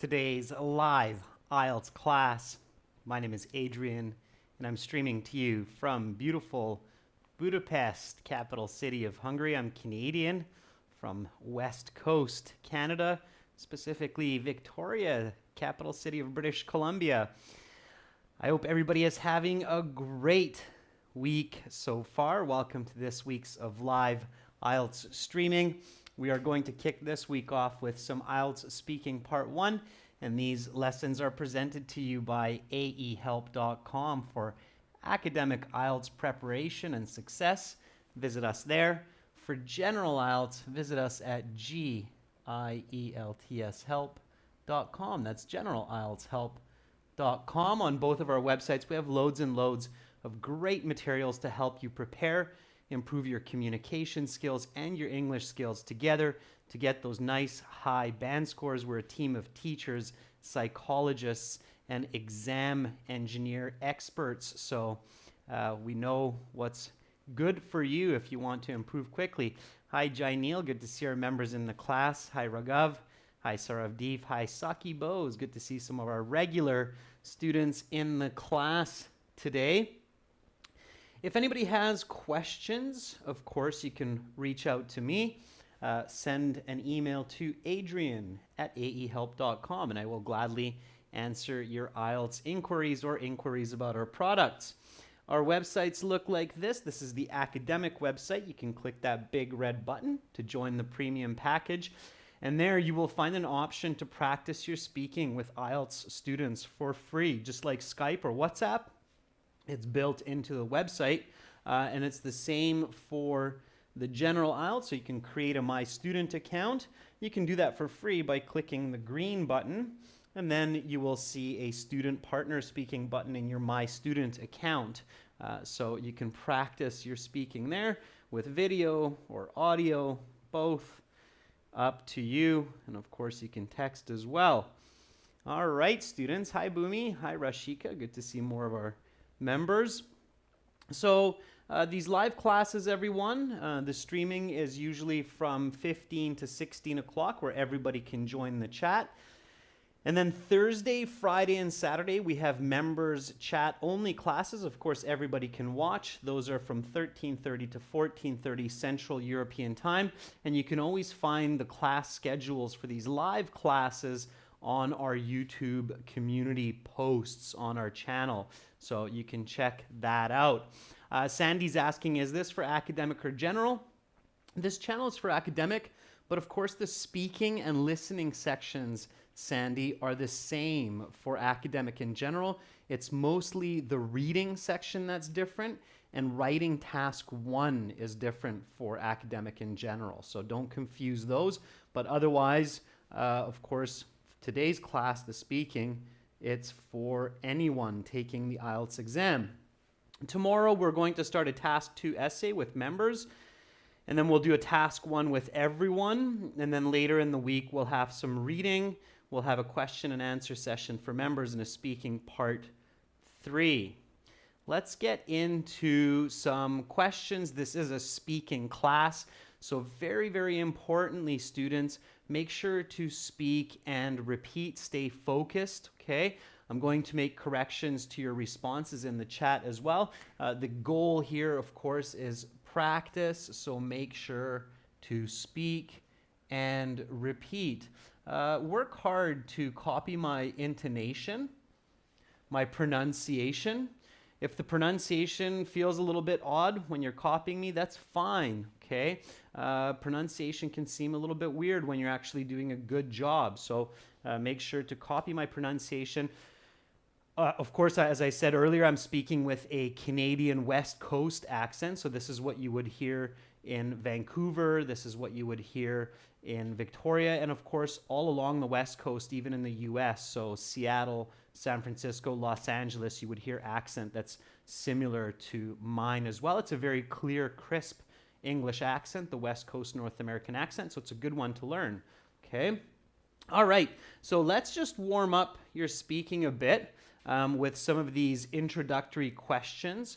Today's live IELTS class. My name is Adrian, and I'm streaming to you from beautiful Budapest, capital city of Hungary. I'm Canadian from West Coast, Canada, specifically Victoria, capital city of British Columbia. I hope everybody is having a great week so far. Welcome to this week's of live IELTS streaming. We are going to kick this week off with some IELTS speaking part 1, and these lessons are presented to you by aehelp.com for academic IELTS preparation and success. Visit us there. For general IELTS, visit us at gieltshelp.com. That's generalieltshelp.com. On both of our websites, we have loads and loads of great materials to help you prepare, improve your communication skills and your English skills together to get those nice high band scores. We're a team of teachers, psychologists, and exam engineer experts. So we know what's good for you if you want to improve quickly. Hi, Jainil. Good to see our members in the class. Hi, Raghav. Hi, Saravdeep. Hi, Saki Bose. Good to see some of our regular students in the class today. If anybody has questions, of course, you can reach out to me. Send an email to adrian@aehelp.com, and I will gladly answer your IELTS inquiries or inquiries about our products. Our websites look like this. This is the academic website. You can click that big red button to join the premium package. And there you will find an option to practice your speaking with IELTS students for free, just like Skype or WhatsApp. It's built into the website, and it's the same for the general IELTS, so you can create a My Student account. You can do that for free by clicking the green button, and then you will see a student partner speaking button in your My Student account. So you can practice your speaking there with video or audio, both up to you. And of course, you can text as well. All right, students. Hi, Boomi. Hi, Rashika. Good to see more of our members. So these live classes, everyone, the streaming is usually from 15 to 16 o'clock where everybody can join the chat. And then Thursday, Friday, and Saturday, we have members chat only classes. Of course, everybody can watch. Those are from 13:30 to 14:30 Central European Time. And you can always find the class schedules for these live classes on our YouTube community posts on our channel. So you can check that out. Sandy's asking, is this for academic or general? This channel is for academic, but of course the speaking and listening sections, Sandy, are the same for academic and general. It's mostly the reading section that's different, and writing task 1 is different for academic and general. So don't confuse those. But otherwise, of course, today's class, the speaking, it's for anyone taking the IELTS exam. Tomorrow, we're going to start a task 2 essay with members, and then we'll do a task 1 with everyone. And then later in the week, we'll have some reading. We'll have a question and answer session for members and a speaking part 3. Let's get into some questions. This is a speaking class. So very, very importantly, students, make sure to speak and repeat, stay focused, okay? I'm going to make corrections to your responses in the chat as well. The goal here, of course, is practice, so make sure to speak and repeat. Work hard to copy my intonation, my pronunciation. If the pronunciation feels a little bit odd when you're copying me, that's fine, okay? Pronunciation can seem a little bit weird when you're actually doing a good job, so make sure to copy my pronunciation. Of course, as I said earlier, I'm speaking with a Canadian West Coast accent, so this is what you would hear in Vancouver, this is what you would hear in Victoria, and of course, all along the West Coast, even in the US, so Seattle, San Francisco, Los Angeles, you would hear accent that's similar to mine as well. It's a very clear, crisp English accent, the West Coast North American accent, so it's a good one to learn, okay? All right, so let's just warm up your speaking a bit with some of these introductory questions.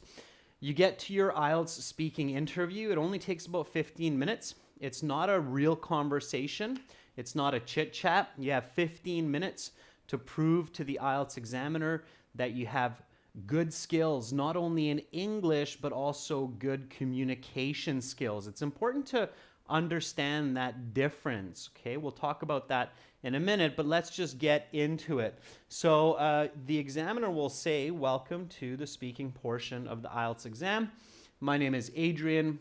You get to your IELTS speaking interview. It only takes about 15 minutes. It's not a real conversation. It's not a chit chat. You have 15 minutes to prove to the IELTS examiner that you have good skills, not only in English, but also good communication skills. It's important to understand that difference. Okay, we'll talk about that in a minute, but let's just get into it. So the examiner will say, welcome to the speaking portion of the IELTS exam. My name is Adrian.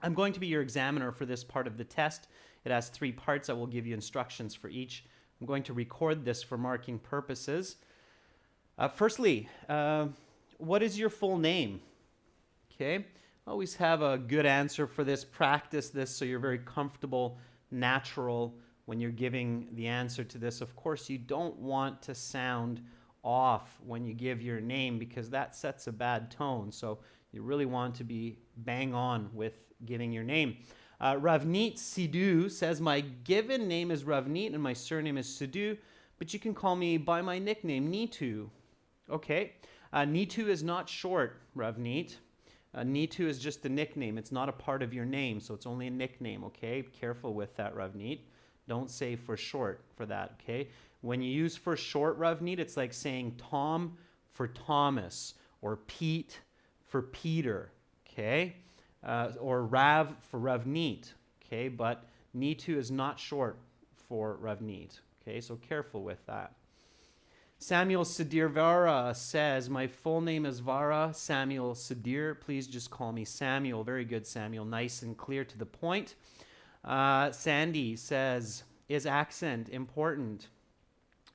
I'm going to be your examiner for this part of the test. It has 3 parts. I will give you instructions for each. I'm going to record this for marking purposes. Firstly, what is your full name? Okay, always have a good answer for this. Practice this so you're very comfortable, natural when you're giving the answer to this. Of course, you don't want to sound off when you give your name because that sets a bad tone. So you really want to be bang on with giving your name. Ravneet Sidhu says, my given name is Ravneet and my surname is Sidhu, but you can call me by my nickname, Neetu. Okay, Neetu is not short, Ravneet. Neetu is just a nickname. It's not a part of your name, so it's only a nickname, okay? Be careful with that, Ravneet. Don't say for short for that, okay? When you use for short, Ravneet, it's like saying Tom for Thomas or Pete for Peter, okay? Or Rav for Ravneet, okay? But Neetu is not short for Ravneet, okay? So careful with that. Samuel Sadir Vara says, my full name is Vara Samuel Sadir. Please just call me Samuel. Very good, Samuel. Nice and clear to the point. Sandy says, is accent important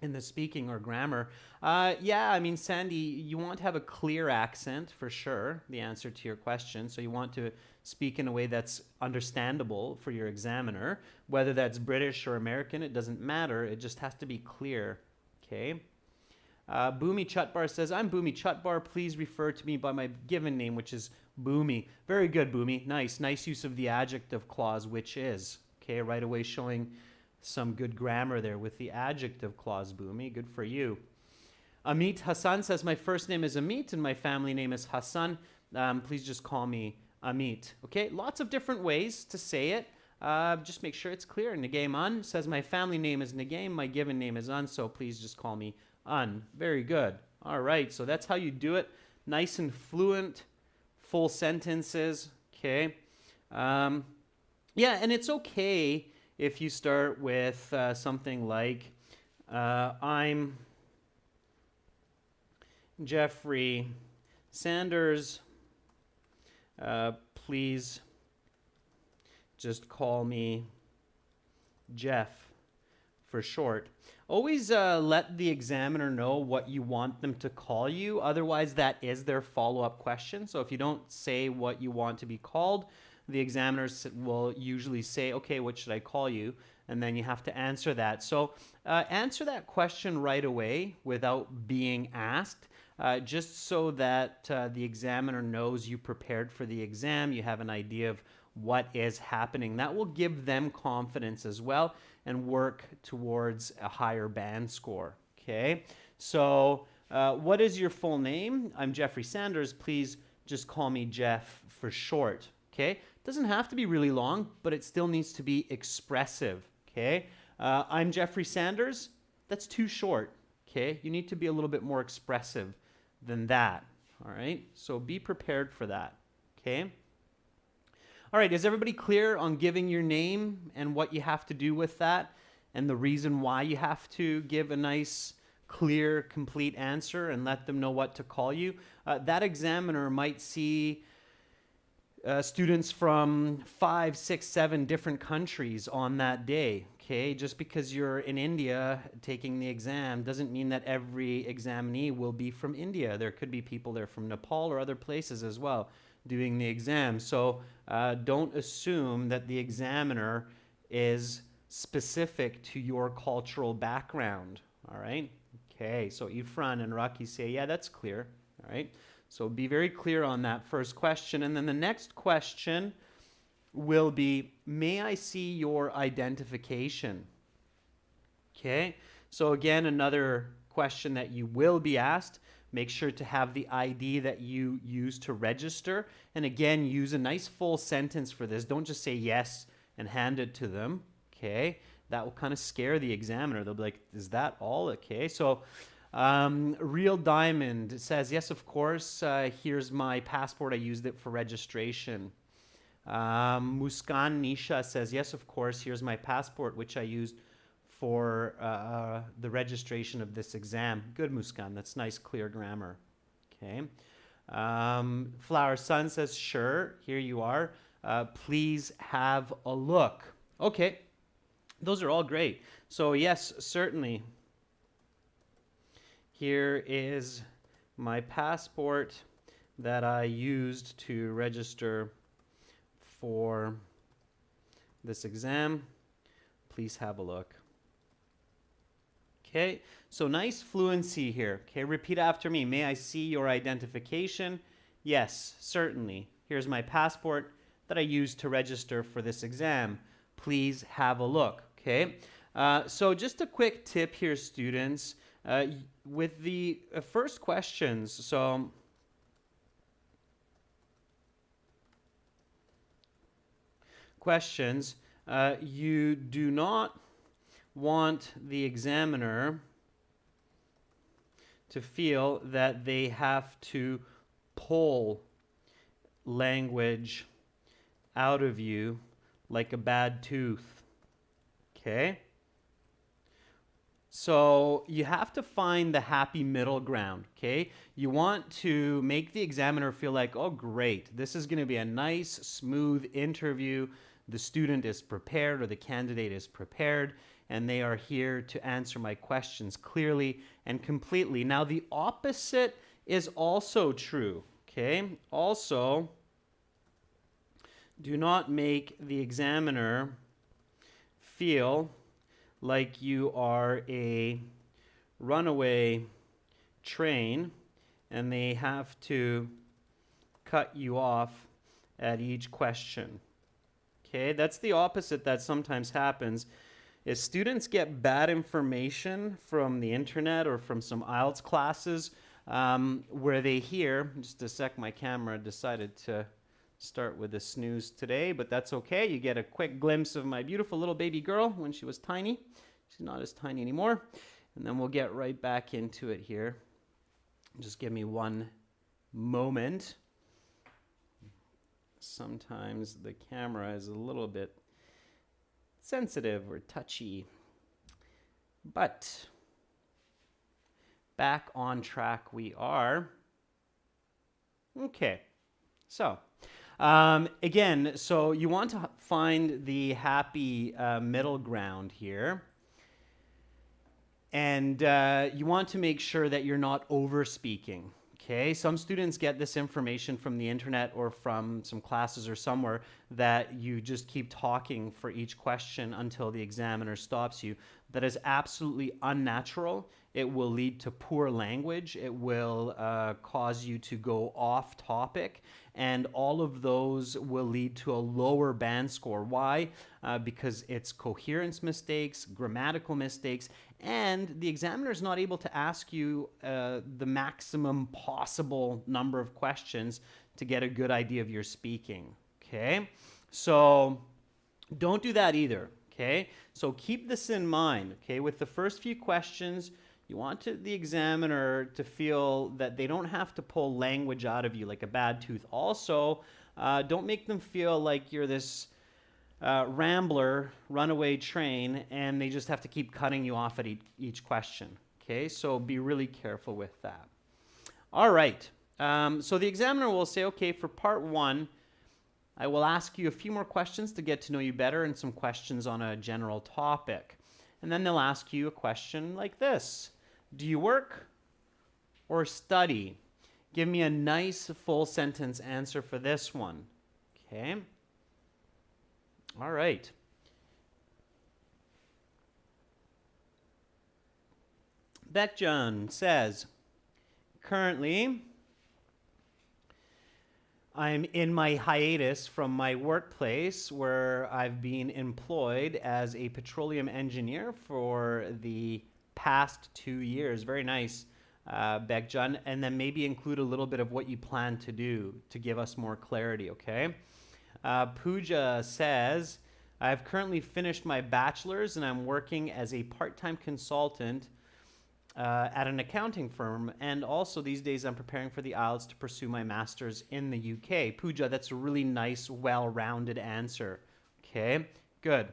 in the speaking or grammar? Yeah, I mean, Sandy, you want to have a clear accent for sure, the answer to your question. So you want to speak in a way that's understandable for your examiner. Whether that's British or American, it doesn't matter. It just has to be clear, okay? Bhumi Chatbar says, I'm Bhumi Chatbar. Please refer to me by my given name, which is Bhumi. Very good, Bhumi. Nice. Nice use of the adjective clause, which is. Okay, right away showing some good grammar there with the adjective clause, Bhumi. Good for you. Amit Hassan says, my first name is Amit and my family name is Hassan. Please just call me Amit. Okay, lots of different ways to say it. Just make sure it's clear. Nagame Un says, my family name is Nagame. My given name is Un, so please just call me Un. Very good. All right, so that's how you do it. Nice and fluent, full sentences. Okay. Yeah, and it's okay if you start with something like, I'm Jeffrey Sanders. Please just call me Jeff for short. Always let the examiner know what you want them to call you. Otherwise, that is their follow-up question. So if you don't say what you want to be called, the examiners will usually say, okay, what should I call you? And then you have to answer that. So answer that question right away without being asked, just so that the examiner knows you prepared for the exam, you have an idea of what is happening. That will give them confidence as well and work towards a higher band score. Okay, so what is your full name? I'm Jeffrey Sanders. Please just call me Jeff for short. Okay, doesn't have to be really long, but it still needs to be expressive. Okay, I'm Jeffrey Sanders. That's too short. Okay, you need to be a little bit more expressive than that. All right, so be prepared for that. Okay. All right, is everybody clear on giving your name and what you have to do with that and the reason why you have to give a nice, clear, complete answer and let them know what to call you? That examiner might see students from 5, 6, 7 different countries on that day. Okay, just because you're in India taking the exam doesn't mean that every examinee will be from India. There could be people there from Nepal or other places as well doing the exam. So don't assume that the examiner is specific to your cultural background. All right. Okay. So Ifran and Raki say, yeah, that's clear. All right. So be very clear on that first question. And then the next question will be, may I see your identification? Okay. So again, another question that you will be asked. Make sure to have the ID that you use to register. And again, use a nice full sentence for this. Don't just say yes and hand it to them. Okay. that will kind of scare the examiner. They'll be like, is that all? Okay, so Real Diamond says, yes, of course. Here's my passport. I used it for registration. Muskan Nisha says, yes, of course. Here's my passport, which I used for the registration of this exam. Good, Muskan. That's nice, clear grammar. Okay. Flower Sun says, sure, here you are. Please have a look. Okay. Those are all great. So yes, certainly. Here is my passport that I used to register for this exam. Please have a look. Okay, so nice fluency here. Okay, repeat after me. May I see your identification? Yes, certainly. Here's my passport that I used to register for this exam. Please have a look. Okay, so just a quick tip here, students. With the first questions, so questions, you do not want the examiner to feel that they have to pull language out of you like a bad tooth. Okay? So you have to find the happy middle ground, okay? You want to make the examiner feel like, oh, great, this is going to be a nice, smooth interview. The student is prepared or the candidate is prepared, and they are here to answer my questions clearly and completely. Now, the opposite is also true, okay? Also, do not make the examiner feel like you are a runaway train and they have to cut you off at each question. Okay, that's the opposite that sometimes happens. Is students get bad information from the internet or from some IELTS classes where they hear, just a sec, my camera decided to start with a snooze today, but that's okay. You get a quick glimpse of my beautiful little baby girl when she was tiny. She's not as tiny anymore. And then we'll get right back into it here. Just give me one moment. Sometimes the camera is a little bit sensitive or touchy. But back on track we are. Okay, so again, so you want to find the happy middle ground here. And you want to make sure that you're not over speaking. Okay, some students get this information from the internet or from some classes or somewhere that you just keep talking for each question until the examiner stops you. That is absolutely unnatural. It will lead to poor language. It will cause you to go off topic. And all of those will lead to a lower band score. Why? Because it's coherence mistakes, grammatical mistakes, and the examiner is not able to ask you the maximum possible number of questions to get a good idea of your speaking. Okay? So don't do that either. Okay? So keep this in mind. Okay? With the first few questions, you want the examiner to feel that they don't have to pull language out of you like a bad tooth. Also, don't make them feel like you're this rambler, runaway train, and they just have to keep cutting you off at each question. Okay, so be really careful with that. All right, so the examiner will say, okay, for part one, I will ask you a few more questions to get to know you better and some questions on a general topic. And then they'll ask you a question like this. Do you work or study? Give me a nice full sentence answer for this one. Okay. All right. Bekjan says, currently, I'm in my hiatus from my workplace where I've been employed as a petroleum engineer for the past 2 years. Very nice, Bekjan. And then maybe include a little bit of what you plan to do to give us more clarity, okay? Pooja says, I have currently finished my bachelor's and I'm working as a part-time consultant at an accounting firm. And also these days I'm preparing for the IELTS to pursue my master's in the UK. Pooja, that's a really nice, well-rounded answer. Okay, good.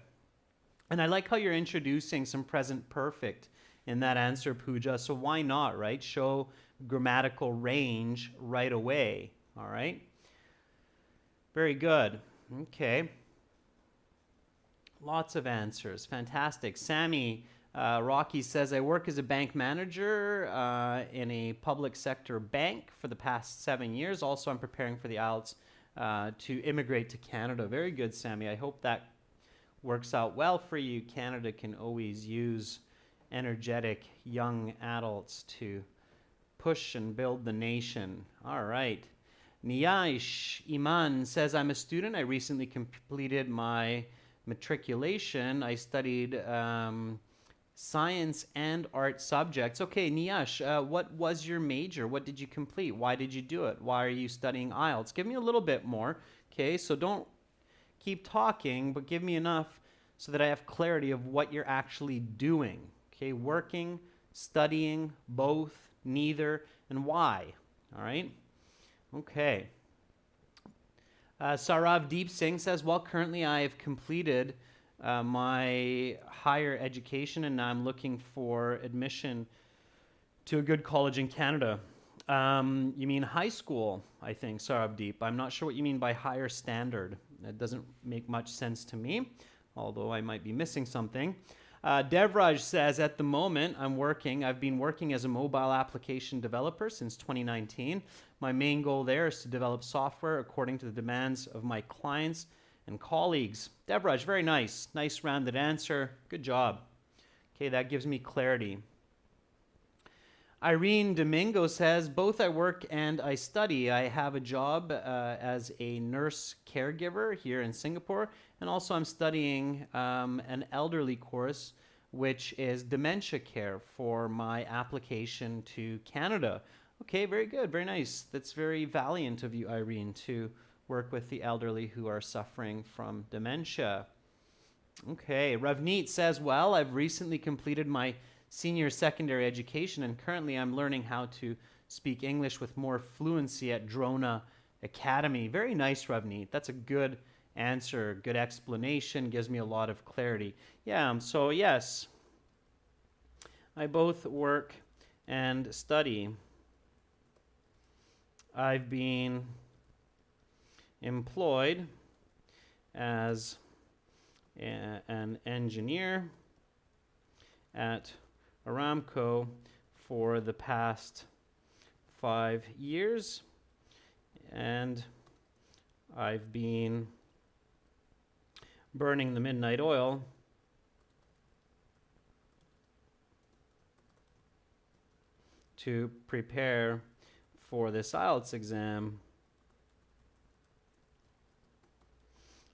And I like how you're introducing some present perfect in that answer, Pooja. So why not, right? Show grammatical range right away. All right. Very good. Okay. Lots of answers. Fantastic. Sammy Rocky says, I work as a bank manager in a public sector bank for the past 7 years. Also, I'm preparing for the IELTS to immigrate to Canada. Very good, Sammy. I hope that works out well for you. Canada can always use energetic young adults to push and build the nation. All right. Niyash Iman says, I'm a student. I recently completed my matriculation. I studied science and art subjects. Okay, Niyash, what was your major? What did you complete? Why did you do it? Why are you studying IELTS? Give me a little bit more. Okay, so don't keep talking, but give me enough so that I have clarity of what you're actually doing. Okay, working, studying, both, neither, and why. All right? Okay. Sarav Deep Singh says, well, currently I have completed my higher education and now I'm looking for admission to a good college in Canada. You mean high school, I think, Sarav Deep. I'm not sure what you mean by higher standard. That doesn't make much sense to me, although I might be missing something. Devraj says, at the moment, I've been working as a mobile application developer since 2019. My main goal there is to develop software according to the demands of my clients and colleagues. Devraj, very nice. Nice rounded answer. Good job. Okay, that gives me clarity. Irene Domingo says, both I work and I study. I have a job as a nurse caregiver here in Singapore, and also I'm studying an elderly course, which is dementia care for my application to Canada. Okay, very good, very nice. That's very valiant of you, Irene, to work with the elderly who are suffering from dementia. Okay, Ravneet says, well, I've recently completed my senior secondary education and currently I'm learning how to speak English with more fluency at Drona Academy. Very nice, Ravneet. That's a good answer, good explanation, gives me a lot of clarity. Yeah, so yes, I both work and study. I've been employed as an engineer at Aramco for the past 5 years, and I've been burning the midnight oil to prepare for this IELTS exam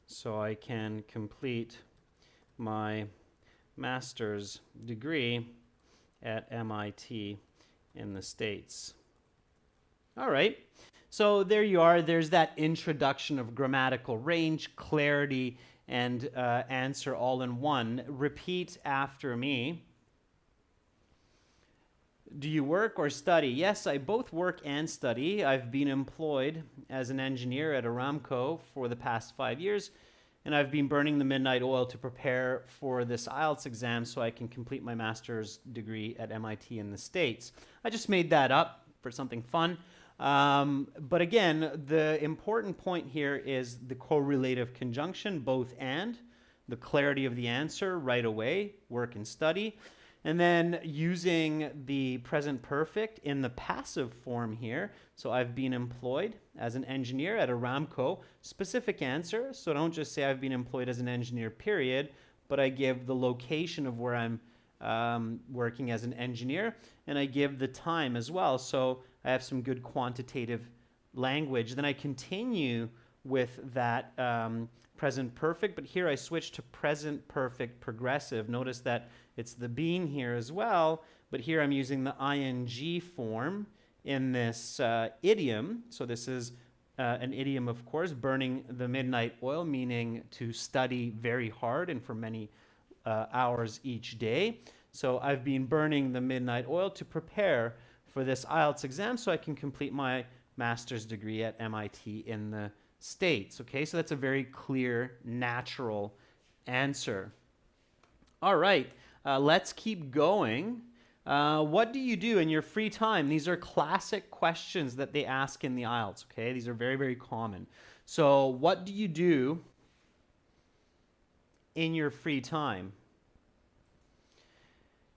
so I can complete my master's degree at MIT in the States. All right, so there you are. There's that introduction of grammatical range, clarity, and answer all in one. Repeat after me. Do you work or study? Yes, I both work and study. I've been employed as an engineer at Aramco for the past 5 years, and I've been burning the midnight oil to prepare for this IELTS exam so I can complete my master's degree at MIT in the States. I just made that up for something fun. But again, the important point here is the correlative conjunction, both and, the clarity of the answer right away, work and study. And then using the present perfect in the passive form here. So I've been employed as an engineer at Aramco. Specific answer. So don't just say I've been employed as an engineer, period, but I give the location of where I'm working as an engineer, and I give the time as well. So I have some good quantitative language. Then I continue with that present perfect, but here I switch to present perfect progressive. Notice that it's the been here as well, but here I'm using the ing form in this idiom. So this is an idiom, of course, burning the midnight oil, meaning to study very hard and for many hours each day. So I've been burning the midnight oil to prepare for this IELTS exam so I can complete my master's degree at MIT in the States. Okay, so that's a very clear, natural answer. All right, let's keep going. What do you do in your free time? These are classic questions that they ask in the IELTS, okay? These are very, very common. So what do you do in your free time?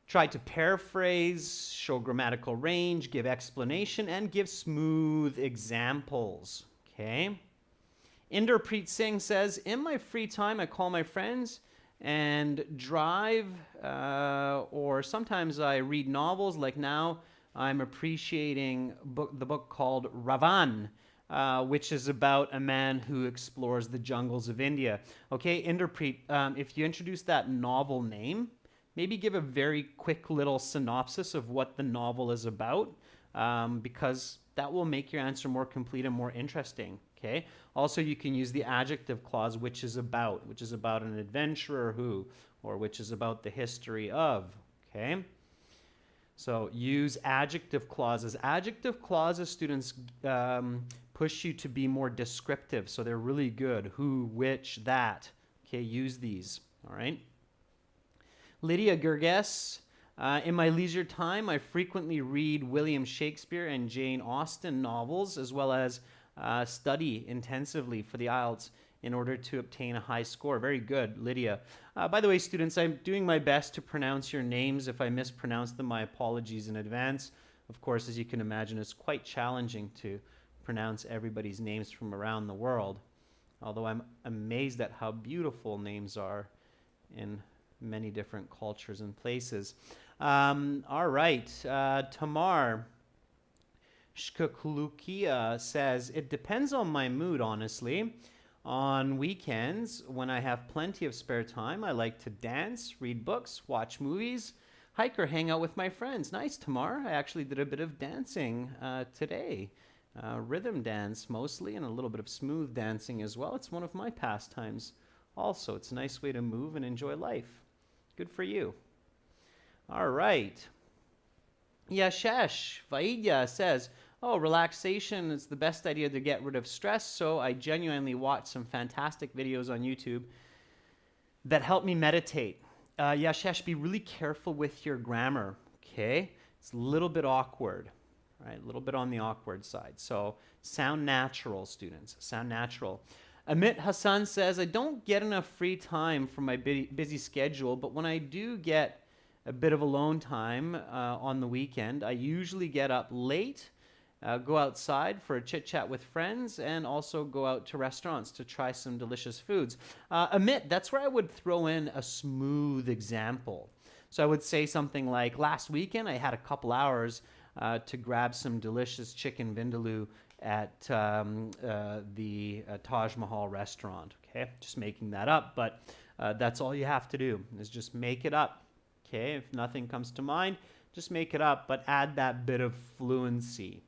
Try to paraphrase, show grammatical range, give explanation, and give smooth examples, okay? Inderpreet Singh says, in my free time, I call my friends and drive, or sometimes I read novels. Like now, I'm appreciating the book called Ravan, which is about a man who explores the jungles of India. Okay, Inderpreet, if you introduce that novel name, maybe give a very quick little synopsis of what the novel is about, because that will make your answer more complete and more interesting. Okay. Also, you can use the adjective clause, which is about an adventurer who, or which is about the history of. Okay. So use adjective clauses. Adjective clauses, students, push you to be more descriptive. So they're really good. Who, which, that. Okay. Use these. All right. Lydia Gerges, in my leisure time, I frequently read William Shakespeare and Jane Austen novels, as well as study intensively for the IELTS in order to obtain a high score. Very good, Lydia. By the way, students, I'm doing my best to pronounce your names. If I mispronounce them, my apologies in advance. Of course, as you can imagine, it's quite challenging to pronounce everybody's names from around the world, although I'm amazed at how beautiful names are in many different cultures and places. All right, Tamar Shkaklukia says, it depends on my mood, honestly. On weekends, when I have plenty of spare time, I like to dance, read books, watch movies, hike, or hang out with my friends. Nice, Tamar. I actually did a bit of dancing today. Rhythm dance mostly, and a little bit of smooth dancing as well. It's one of my pastimes also. It's a nice way to move and enjoy life. Good for you. All right. Yashesh Vaidya says, oh, relaxation is the best idea to get rid of stress, so I genuinely watch some fantastic videos on YouTube that help me meditate. Yashesh, be really careful with your grammar, okay? It's a little bit awkward, right? A little bit on the awkward side. So sound natural, students. Sound natural. Amit Hassan says, I don't get enough free time from my busy schedule, but when I do get a bit of alone time on the weekend, I usually get up late, go outside for a chit chat with friends, and also go out to restaurants to try some delicious foods. Amit, that's where I would throw in a smooth example. So I would say something like, last weekend I had a couple hours to grab some delicious chicken vindaloo at the Taj Mahal restaurant. Okay, just making that up, but that's all you have to do is just make it up. Okay, if nothing comes to mind, just make it up, but add that bit of fluency.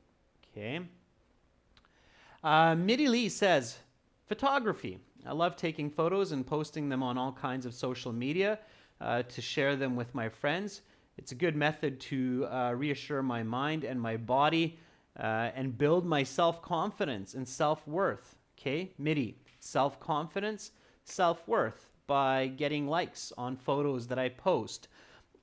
Okay. Midi Lee says, photography. I love taking photos and posting them on all kinds of social media to share them with my friends. It's a good method to reassure my mind and my body and build my self-confidence and self-worth. Okay, Midi, self-confidence, self-worth by getting likes on photos that I post.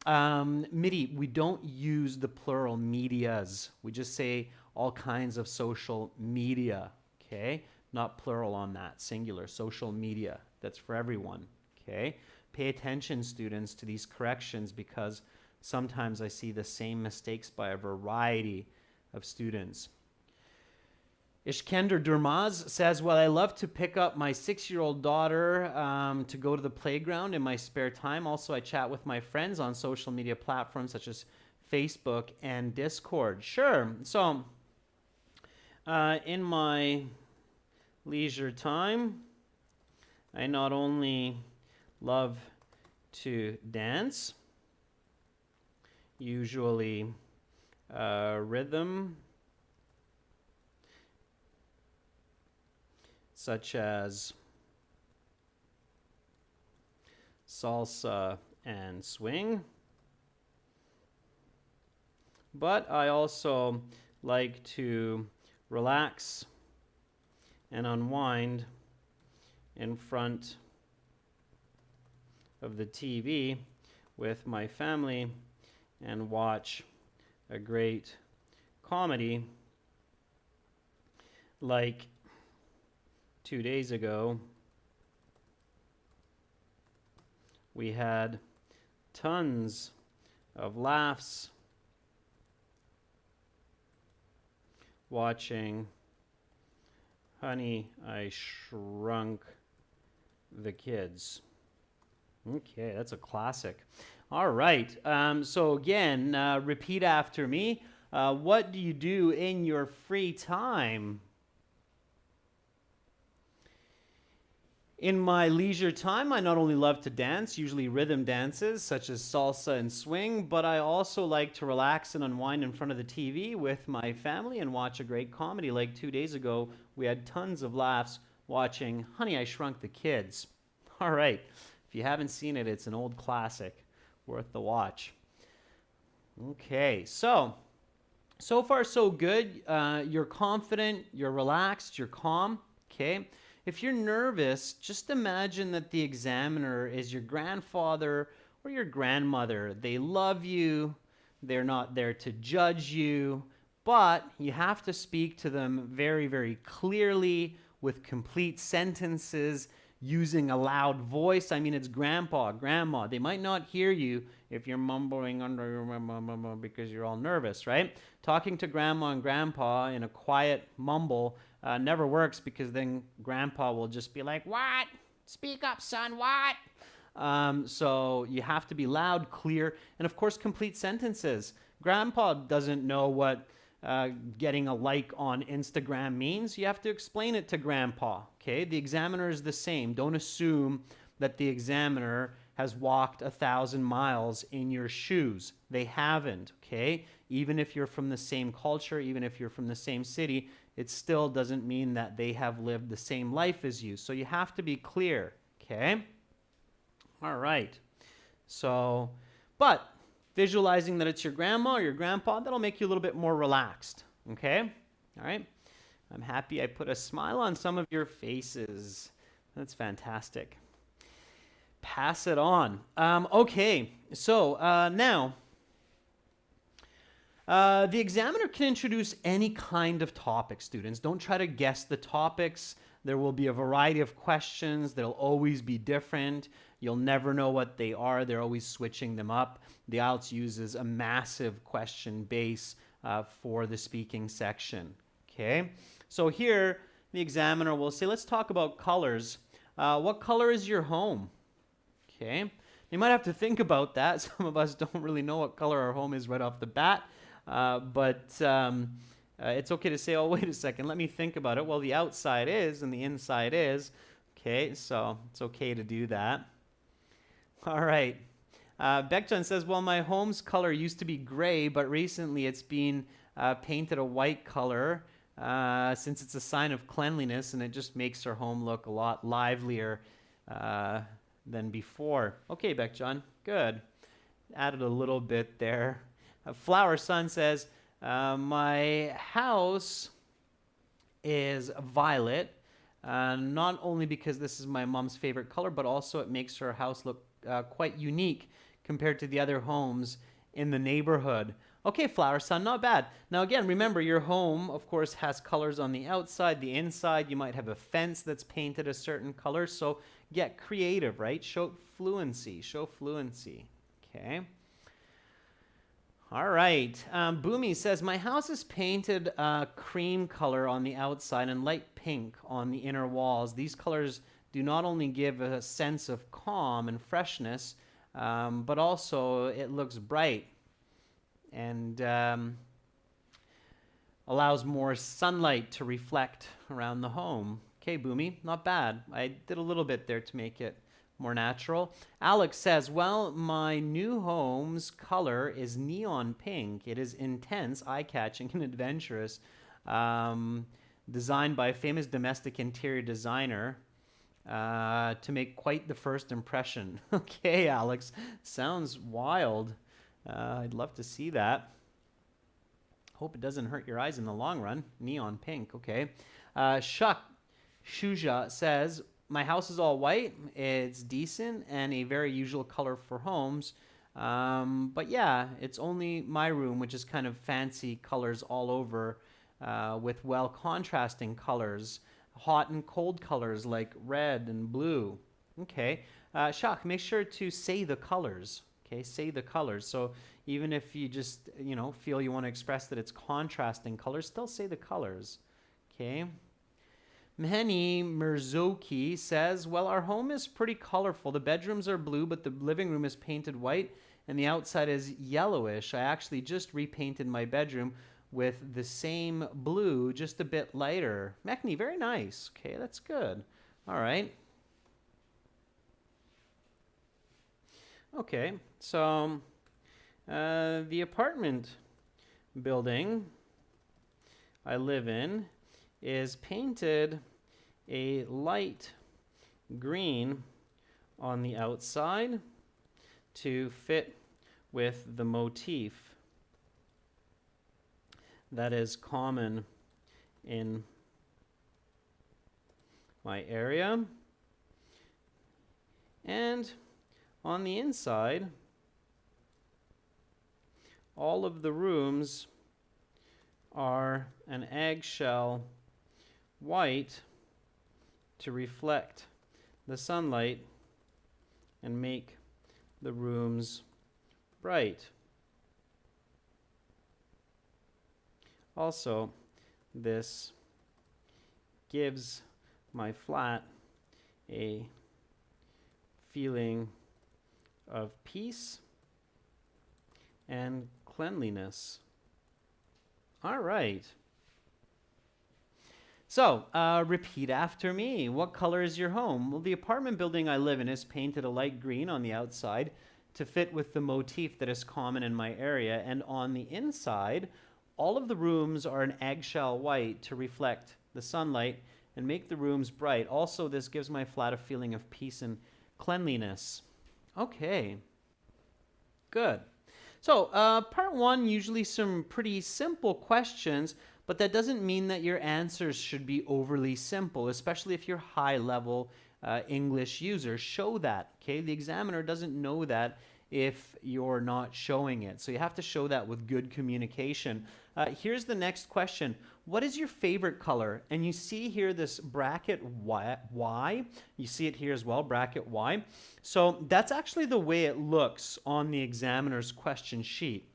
Midi, we don't use the plural medias. We just say all kinds of social media, okay? Not plural on that, singular, social media. That's for everyone, okay? Pay attention, students, to these corrections because sometimes I see the same mistakes by a variety of students. Ishkender Durmaz says, well, I love to pick up my 6-year-old daughter to go to the playground in my spare time. Also, I chat with my friends on social media platforms such as Facebook and Discord. Sure. So, in my leisure time, I not only love to dance, usually, rhythm, such as salsa and swing. But I also like to relax and unwind in front of the TV with my family and watch a great comedy like 2 days ago. We had tons of laughs watching Honey, I Shrunk the Kids. Okay, that's a classic. All right. So again, repeat after me. What do you do in your free time? In my leisure time, I not only love to dance, usually rhythm dances such as salsa and swing, but I also like to relax and unwind in front of the TV with my family and watch a great comedy. Like 2 days ago, we had tons of laughs watching Honey, I Shrunk the Kids. All right. If you haven't seen it, it's an old classic, worth the watch. Okay, so far so good. You're confident, you're relaxed, you're calm. Okay. If you're nervous, just imagine that the examiner is your grandfather or your grandmother. They love you. They're not there to judge you, but you have to speak to them very, very clearly with complete sentences, using a loud voice. I mean, it's grandpa, grandma. They might not hear you if you're mumbling under your because you're all nervous, right? Talking to grandma and grandpa in a quiet mumble never works, because then grandpa will just be like, what? Speak up, son, what? So you have to be loud, clear, and of course, complete sentences. Grandpa doesn't know what getting a like on Instagram means. You have to explain it to grandpa, okay? The examiner is the same. Don't assume that the examiner has walked 1,000 miles in your shoes. They haven't, okay? Even if you're from the same culture, even if you're from the same city, it still doesn't mean that they have lived the same life as you. So you have to be clear, okay? All right. So, but visualizing that it's your grandma or your grandpa, that'll make you a little bit more relaxed, okay? All right. I'm happy I put a smile on some of your faces. That's fantastic. Pass it on. Okay, so now, the examiner can introduce any kind of topic, students. Don't try to guess the topics. There will be a variety of questions. They'll always be different. You'll never know what they are. They're always switching them up. The IELTS uses a massive question base for the speaking section. Okay, so here the examiner will say, let's talk about colors. What color is your home? Okay, you might have to think about that. Some of us don't really know what color our home is right off the bat, but it's okay to say, oh, wait a second, let me think about it. Well, the outside is and the inside is. Okay, so it's okay to do that. All right. Bekjan says, well, my home's color used to be gray, but recently it's been painted a white color since it's a sign of cleanliness, and it just makes our home look a lot livelier than before. Okay, Bekjan, good. Added a little bit there. Flower Sun says, my house is violet, not only because this is my mom's favorite color, but also it makes her house look quite unique compared to the other homes in the neighborhood. Okay, Flower Sun, not bad. Now again, remember your home, of course, has colors on the outside, the inside. You might have a fence that's painted a certain color, so get creative, right? Show fluency, okay? All right, Boomy says, my house is painted cream color on the outside and light pink on the inner walls. These colors do not only give a sense of calm and freshness, but also it looks bright and allows more sunlight to reflect around the home. Okay, Boomy, not bad. I did a little bit there to make it more natural. Alex says, well, my new home's color is neon pink. It is intense, eye-catching, and adventurous. designed by a famous domestic interior designer to make quite the first impression. Okay, Alex, sounds wild. I'd love to see that. Hope it doesn't hurt your eyes in the long run. Neon pink, okay. Shuja says, my house is all white. It's decent and a very usual color for homes. But yeah, it's only my room, which is kind of fancy colors all over with well contrasting colors, hot and cold colors like red and blue. Okay, Shak, make sure to say the colors. Okay, say the colors. So even if you just, feel you want to express that it's contrasting colors, still say the colors. Okay. Meheni Mirzoki says, well, our home is pretty colorful. The bedrooms are blue, but the living room is painted white, and the outside is yellowish. I actually just repainted my bedroom with the same blue, just a bit lighter. Mehni, very nice. Okay, that's good. All right. Okay, so the apartment building I live in is painted a light green on the outside to fit with the motif that is common in my area. And on the inside, all of the rooms are an eggshell white to reflect the sunlight and make the rooms bright. Also, this gives my flat a feeling of peace and cleanliness. All right. So, repeat after me. What color is your home? Well, the apartment building I live in is painted a light green on the outside to fit with the motif that is common in my area. And on the inside, all of the rooms are an eggshell white to reflect the sunlight and make the rooms bright. Also, this gives my flat a feeling of peace and cleanliness. Okay, good. So, part one, usually some pretty simple questions, but that doesn't mean that your answers should be overly simple, especially if you're high-level English user. Show that, okay? The examiner doesn't know that if you're not showing it. So you have to show that with good communication. Here's the next question. What is your favorite color? And you see here this bracket Y. You see it here as well, bracket Y. So that's actually the way it looks on the examiner's question sheet.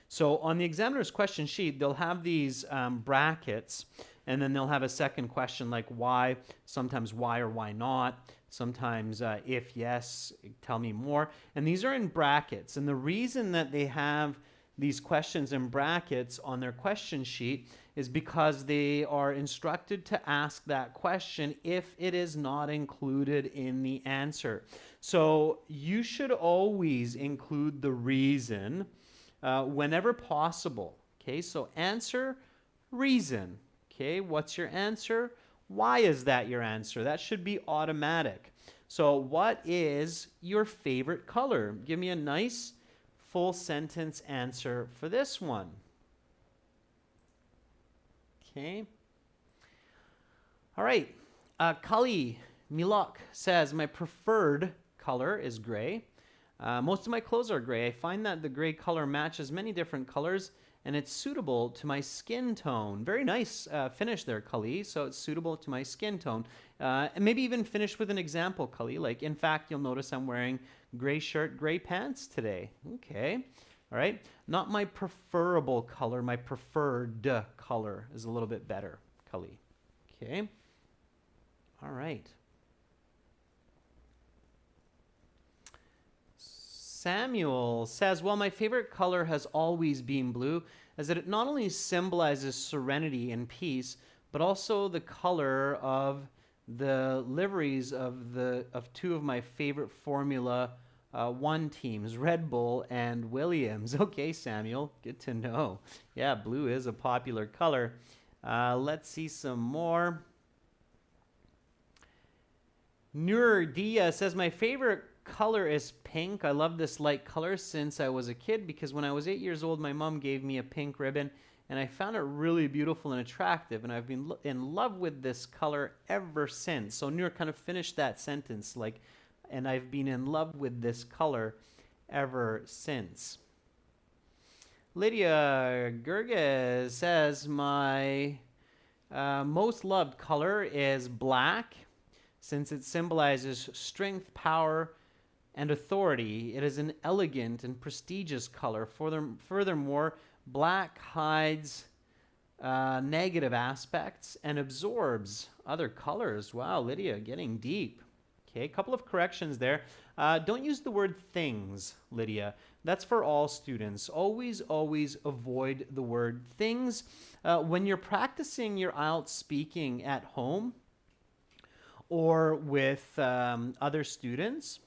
So on the examiner's question sheet, they'll have these brackets, and then they'll have a second question like why, sometimes why or why not, sometimes if yes, tell me more. And these are in brackets. And the reason that they have these questions in brackets on their question sheet is because they are instructed to ask that question if it is not included in the answer. So you should always include the reason whenever possible. Okay, so answer, reason. Okay, what's your answer? Why is that your answer? That should be automatic. So what is your favorite color? Give me a nice full sentence answer for this one. Okay. All right. Kali Milok says, my preferred color is gray. Most of my clothes are gray. I find that the gray color matches many different colors and it's suitable to my skin tone. Very nice finish there, Kali. So it's suitable to my skin tone. And maybe even finish with an example, Kali. Like, in fact, you'll notice I'm wearing gray shirt, gray pants today. Okay. All right. Not my preferable color. My preferred color is a little bit better, Kali. Okay. All right. Samuel says, well, my favorite color has always been blue, as it not only symbolizes serenity and peace, but also the color of the liveries of two of my favorite Formula One teams, Red Bull and Williams. Okay, Samuel, good to know. Yeah, blue is a popular color. Let's see some more. Nur Dia says, my favorite color is pink. I love this light color since I was a kid because when I was 8 years old, my mom gave me a pink ribbon and I found it really beautiful and attractive, and I've been in love with this color ever since. So Nur, kind of finished that sentence, like, and I've been in love with this color ever since. Lydia Gerges says, my most loved color is black since it symbolizes strength, power, and authority. It is an elegant and prestigious color. Furthermore, black hides negative aspects and absorbs other colors. Wow, Lydia, getting deep. Okay, a couple of corrections there. Don't use the word things, Lydia. That's for all students. Always, always avoid the word things. When you're practicing your IELTS speaking at home or with other students,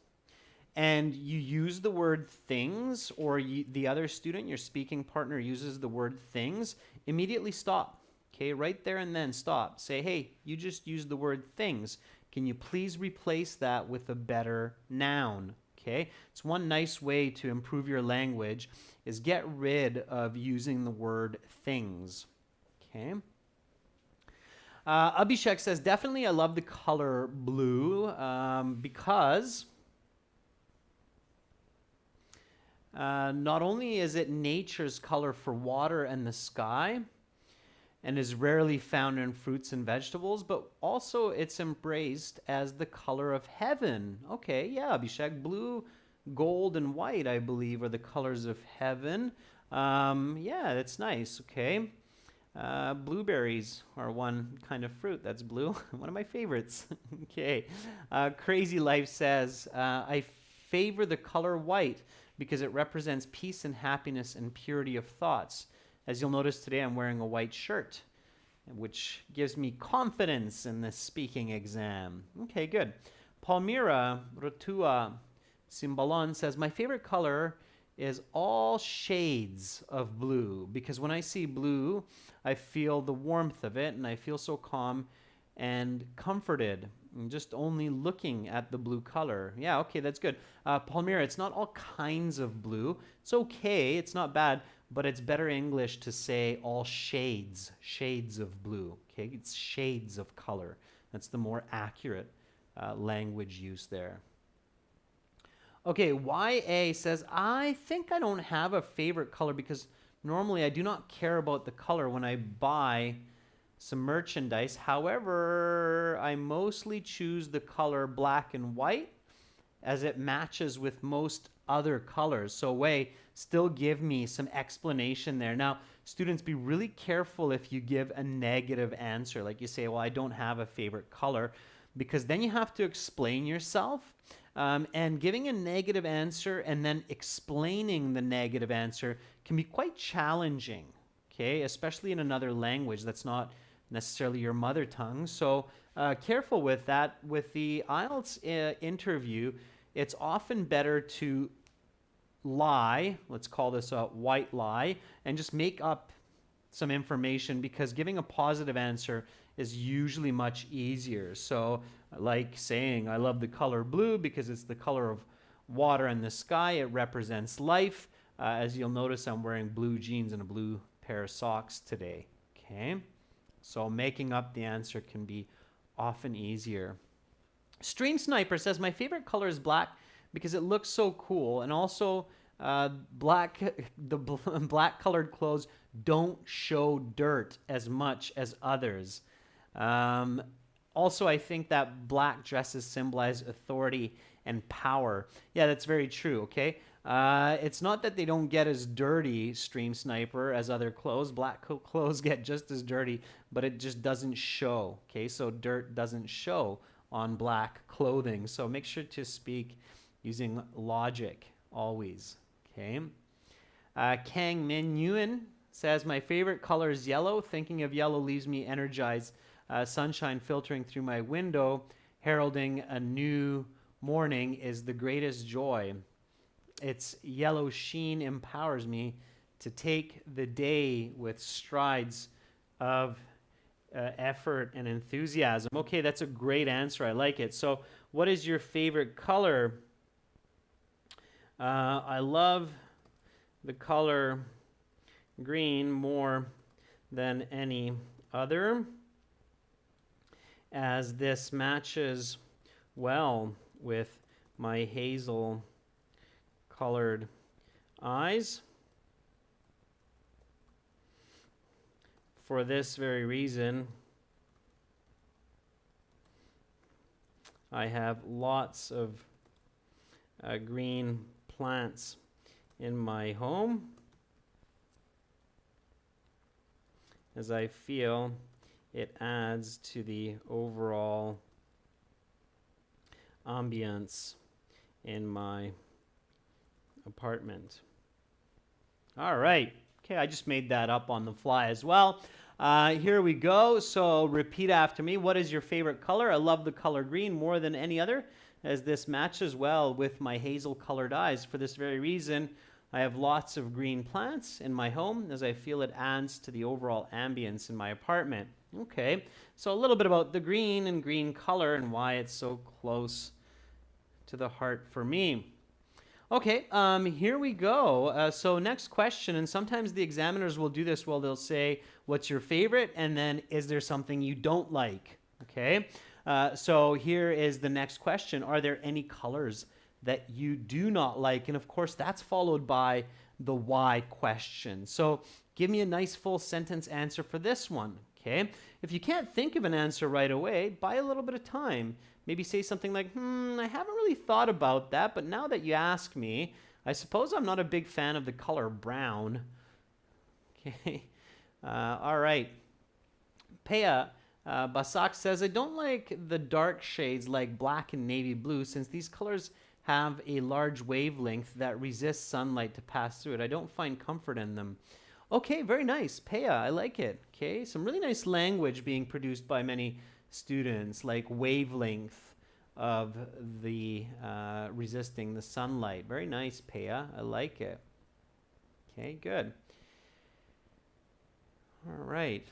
and you use the word things, or the other student, your speaking partner, uses the word things, immediately stop. Okay, right there and then stop. Say, hey, you just used the word things. Can you please replace that with a better noun? Okay, it's one nice way to improve your language is get rid of using the word things. Okay. Abhishek says, definitely I love the color blue because not only is it nature's color for water and the sky, and is rarely found in fruits and vegetables, but also it's embraced as the color of heaven. Okay, yeah, Abhishek, blue, gold, and white, I believe, are the colors of heaven. Yeah, that's nice, okay. Blueberries are one kind of fruit that's blue. One of my favorites. Okay. Crazy Life says, I favor the color white because it represents peace and happiness and purity of thoughts. As you'll notice today, I'm wearing a white shirt, which gives me confidence in this speaking exam. Okay, good. Palmira Rotua Simbalon says, my favorite color is all shades of blue because when I see blue, I feel the warmth of it and I feel so calm and comforted. Just only looking at the blue color. Yeah, okay, that's good. Palmira, it's not all kinds of blue. It's okay, it's not bad, but it's better English to say all shades of blue. Okay, it's shades of color. That's the more accurate language use there. Okay, YA says, I think I don't have a favorite color because normally I do not care about the color when I buy some merchandise. However, I mostly choose the color black and white as it matches with most other colors. So Way, still give me some explanation there. Now, students, be really careful if you give a negative answer. Like you say, well, I don't have a favorite color, because then you have to explain yourself. And giving a negative answer and then explaining the negative answer can be quite challenging, okay, especially in another language that's not necessarily your mother tongue. So careful with that. With the IELTS interview, it's often better to lie, let's call this a white lie, and just make up some information, because giving a positive answer is usually much easier. So like saying, I love the color blue because it's the color of water and the sky. It represents life. As you'll notice, I'm wearing blue jeans and a blue pair of socks today. Okay, so making up the answer can be often easier. Stream Sniper says, my favorite color is black because it looks so cool, and also black colored clothes don't show dirt as much as others. Also, I think that black dresses symbolize authority and power. Yeah, that's very true, okay? It's not that they don't get as dirty, Stream Sniper, as other clothes. Black clothes get just as dirty, but it just doesn't show, okay? So dirt doesn't show on black clothing. So make sure to speak using logic always, okay? Kang Min Nguyen says, my favorite color is yellow. Thinking of yellow leaves me energized. Sunshine filtering through my window, heralding a new morning, is the greatest joy. Its yellow sheen empowers me to take the day with strides of effort and enthusiasm. Okay, that's a great answer. I like it. So, what is your favorite color? I love the color green more than any other, as this matches well with my hazel colored eyes. For this very reason, I have lots of green plants in my home, as I feel it adds to the overall ambience in my apartment. All right. Okay, I just made that up on the fly as well. Here we go. So repeat after me. What is your favorite color? I love the color green more than any other, as this matches well with my hazel colored eyes. For this very reason, I have lots of green plants in my home, as I feel it adds to the overall ambience in my apartment. Okay, so a little bit about the green and green color and why it's so close to the heart for me. Okay, here we go. So next question, and sometimes the examiners will do this. Well, they'll say, what's your favorite? And then, is there something you don't like? Okay, so here is the next question. Are there any colors that you do not like? And of course, that's followed by the why question. So give me a nice full sentence answer for this one. Okay, if you can't think of an answer right away, buy a little bit of time. Maybe say something like, I haven't really thought about that, but now that you ask me, I suppose I'm not a big fan of the color brown. Okay, all right. Pea Basak says, I don't like the dark shades like black and navy blue, since these colors have a large wavelength that resists sunlight to pass through it. I don't find comfort in them. Okay, very nice. Pea, I like it. Okay, some really nice language being produced by many students, like wavelength of the resisting the sunlight. Very nice, Pea. I like it. Okay, good. All right.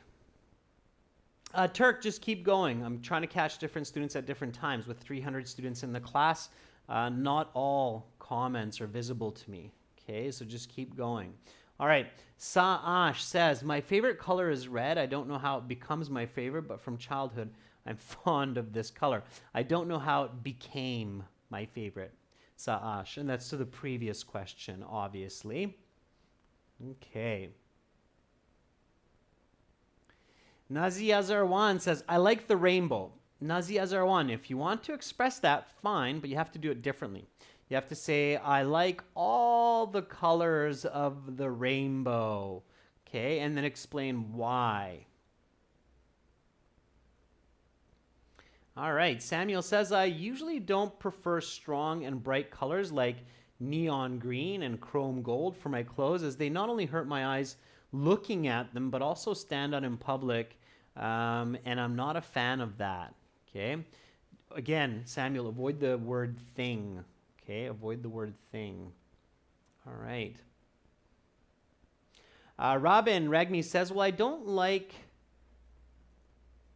Turk, just keep going. I'm trying to catch different students at different times. With 300 students in the class, not all comments are visible to me. Okay, so just keep going. All right, Saash says, my favorite color is red. I don't know how it becomes my favorite, but from childhood, I'm fond of this color. I don't know how it became my favorite, Saash. And that's to the previous question, obviously. Okay. Nazi Azarwan says, I like the rainbow. Nazi Azarwan, if you want to express that, fine, but you have to do it differently. You have to say, I like all the colors of the rainbow. Okay, and then explain why. All right, Samuel says, I usually don't prefer strong and bright colors like neon green and chrome gold for my clothes, as they not only hurt my eyes looking at them, but also stand out in public, and I'm not a fan of that. Okay, again, Samuel, avoid the word thing. Okay, avoid the word thing. All right. Robin Ragmi says, well, I don't like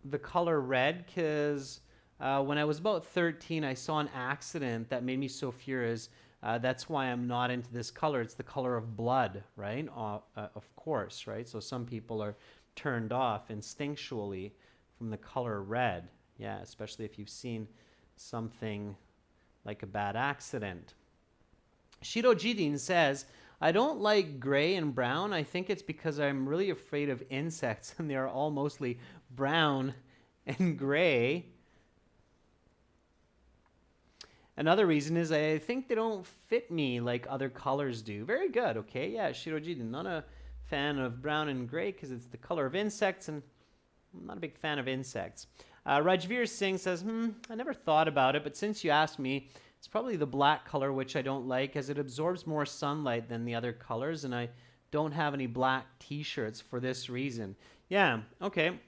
the color red because when I was about 13, I saw an accident that made me so furious. That's why I'm not into this color. It's the color of blood, right? Of course, right? So some people are turned off instinctually from the color red. Yeah, especially if you've seen something like a bad accident. Shiro Jidin says, I don't like gray and brown. I think it's because I'm really afraid of insects, and they are all mostly brown and gray. Another reason is I think they don't fit me like other colors do. Very good, okay? Yeah, Shiro Jidin, not a fan of brown and gray because it's the color of insects, and I'm not a big fan of insects. Rajveer Singh says, I never thought about it, but since you asked me, it's probably the black color, which I don't like, as it absorbs more sunlight than the other colors, and I don't have any black t-shirts for this reason. Yeah, okay.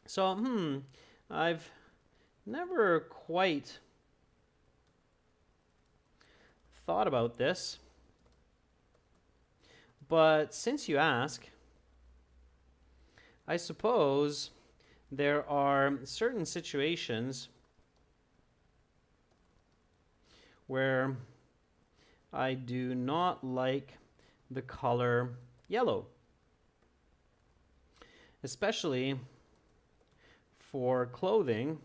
So, I've never quite thought about this, but since you ask, I suppose there are certain situations where I do not like the color yellow, especially for clothing,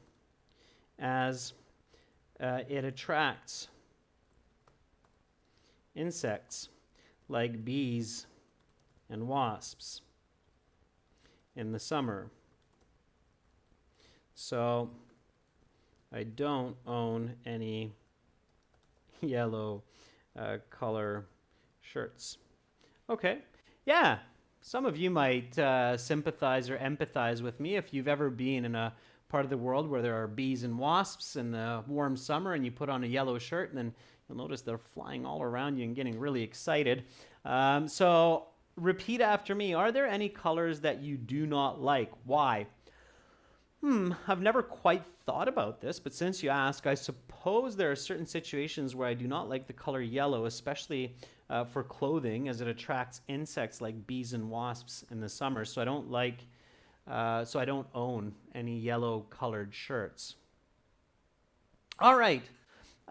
as it attracts insects like bees and wasps in the summer. So I don't own any yellow color shirts. Okay, yeah, some of you might sympathize or empathize with me if you've ever been in a part of the world where there are bees and wasps in the warm summer and you put on a yellow shirt and then you'll notice they're flying all around you and getting really excited. So repeat after me. Are there any colors that you do not like? Why? I've never quite thought about this, but since you ask, I suppose there are certain situations where I do not like the color yellow, especially for clothing, as it attracts insects like bees and wasps in the summer. So I don't own any yellow colored shirts. All right.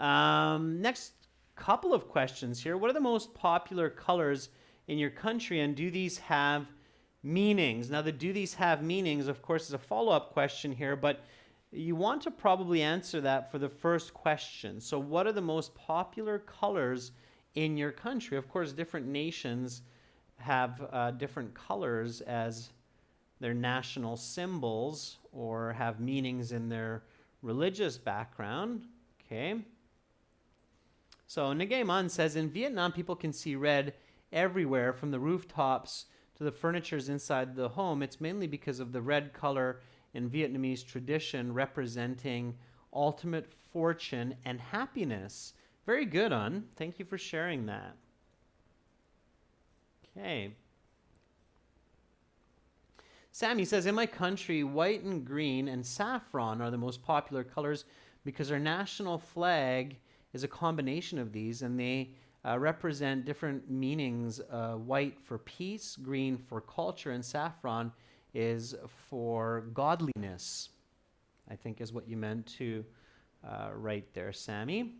Next couple of questions here. What are the most popular colors in your country, and do these have meanings? Now, the do these have meanings, of course, is a follow-up question here, but you want to probably answer that for the first question. So what are the most popular colors in your country? Of course, different nations have different colors as their national symbols or have meanings in their religious background. Okay. So Nagayman says, in Vietnam, people can see red everywhere from the rooftops to the furnitures inside the home. It's mainly because of the red color in Vietnamese tradition representing ultimate fortune and happiness. Very good, Un. Thank you for sharing that. Okay. Sammy says, in my country, white and green and saffron are the most popular colors because our national flag is a combination of these, and they represent different meanings. White for peace, green for culture, and saffron is for godliness, I think is what you meant to write there, Sammy.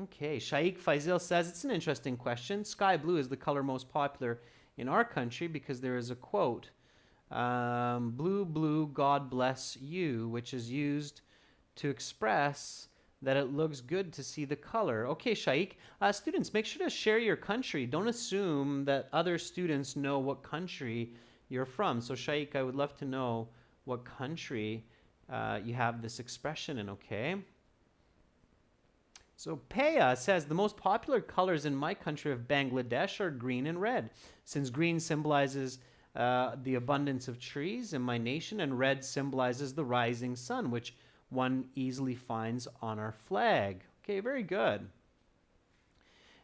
Okay, Shaikh Faisal says, it's an interesting question. Sky blue is the color most popular in our country because there is a quote, blue, blue, God bless you, which is used to express that it looks good to see the color. Okay, Shaikh. Students, make sure to share your country. Don't assume that other students know what country you're from. So, Shaikh, I would love to know what country you have this expression in, okay? So, Peya says, the most popular colors in my country of Bangladesh are green and red, since green symbolizes the abundance of trees in my nation, and red symbolizes the rising sun, which one easily finds on our flag. Okay, very good.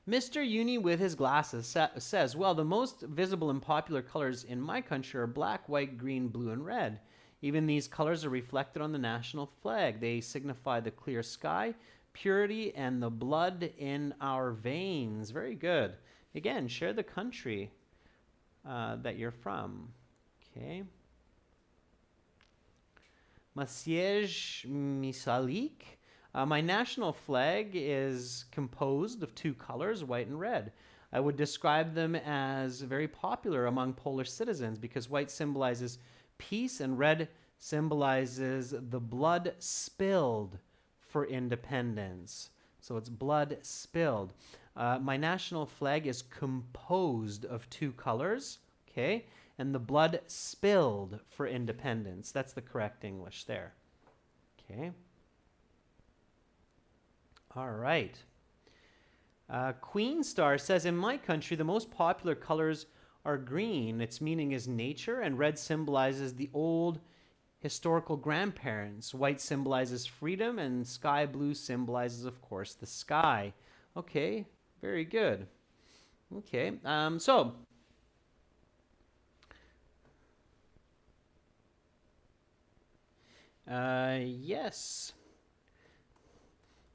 Mr. Uni with his glasses says, well, the most visible and popular colors in my country are black, white, green, blue, and red. Even these colors are reflected on the national flag. They signify the clear sky, purity, and the blood in our veins. Very good. Again, share the country that you're from. Okay. Masiej Misalik. My national flag is composed of two colors, white and red. I would describe them as very popular among Polish citizens because white symbolizes peace and red symbolizes the blood spilled for independence. So it's blood spilled. My national flag is composed of two colors, okay? And the blood spilled for independence. That's the correct English there. Okay. All right. Queen Star says, in my country, the most popular colors are green. Its meaning is nature, and red symbolizes the old historical grandparents. White symbolizes freedom, and sky blue symbolizes, of course, the sky. Okay, very good. Okay, yes,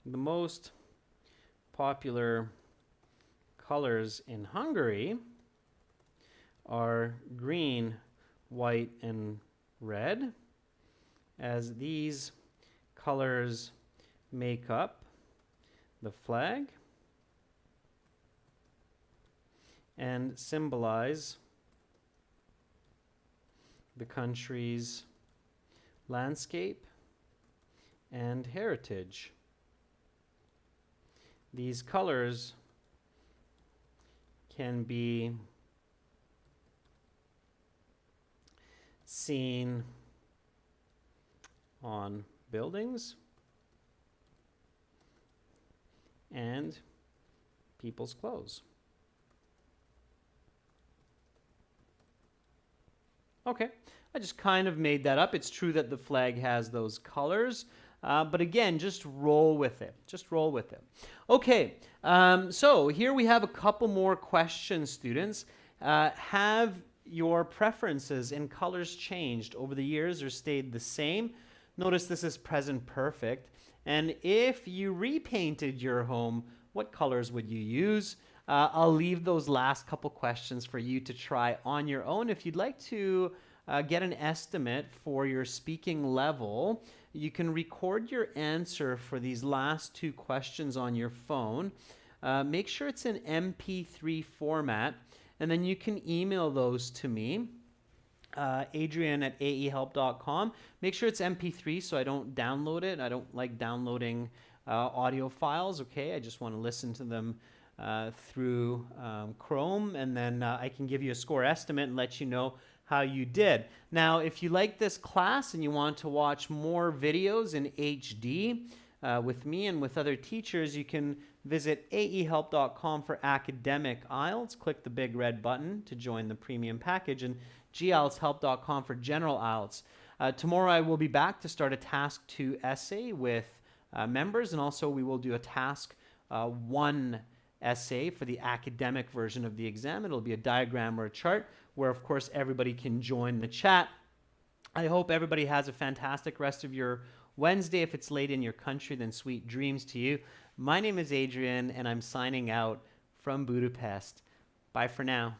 the most popular colors in Hungary are green, white, and red. as these colors make up the flag and symbolize the country's landscape and heritage. These colors can be seen on buildings and people's clothes. Okay, I just kind of made that up. It's true that the flag has those colors, but again, just roll with it. Just roll with it. Okay, so here we have a couple more questions, students. Have your preferences in colors changed over the years or stayed the same? Notice this is present perfect. And if you repainted your home, what colors would you use? I'll leave those last couple questions for you to try on your own. If you'd like to get an estimate for your speaking level, you can record your answer for these last two questions on your phone. Make sure it's in MP3 format, and then you can email those to me, Adrian@aehelp.com. Make sure it's MP3 so I don't download it. I don't like downloading audio files, okay? I just want to listen to them through Chrome, and then I can give you a score estimate and let you know how you did. Now, if you like this class and you want to watch more videos in HD with me and with other teachers, you can visit aehelp.com for academic IELTS. Click the big red button to join the premium package, and gieltshelp.com for general IELTS. Tomorrow I will be back to start a task 2 essay with members, and also we will do a task 1 essay for the academic version of the exam. It'll be a diagram or a chart where, of course, everybody can join the chat. I hope everybody has a fantastic rest of your Wednesday. If it's late in your country, then sweet dreams to you. My name is Adrian, and I'm signing out from Budapest. Bye for now.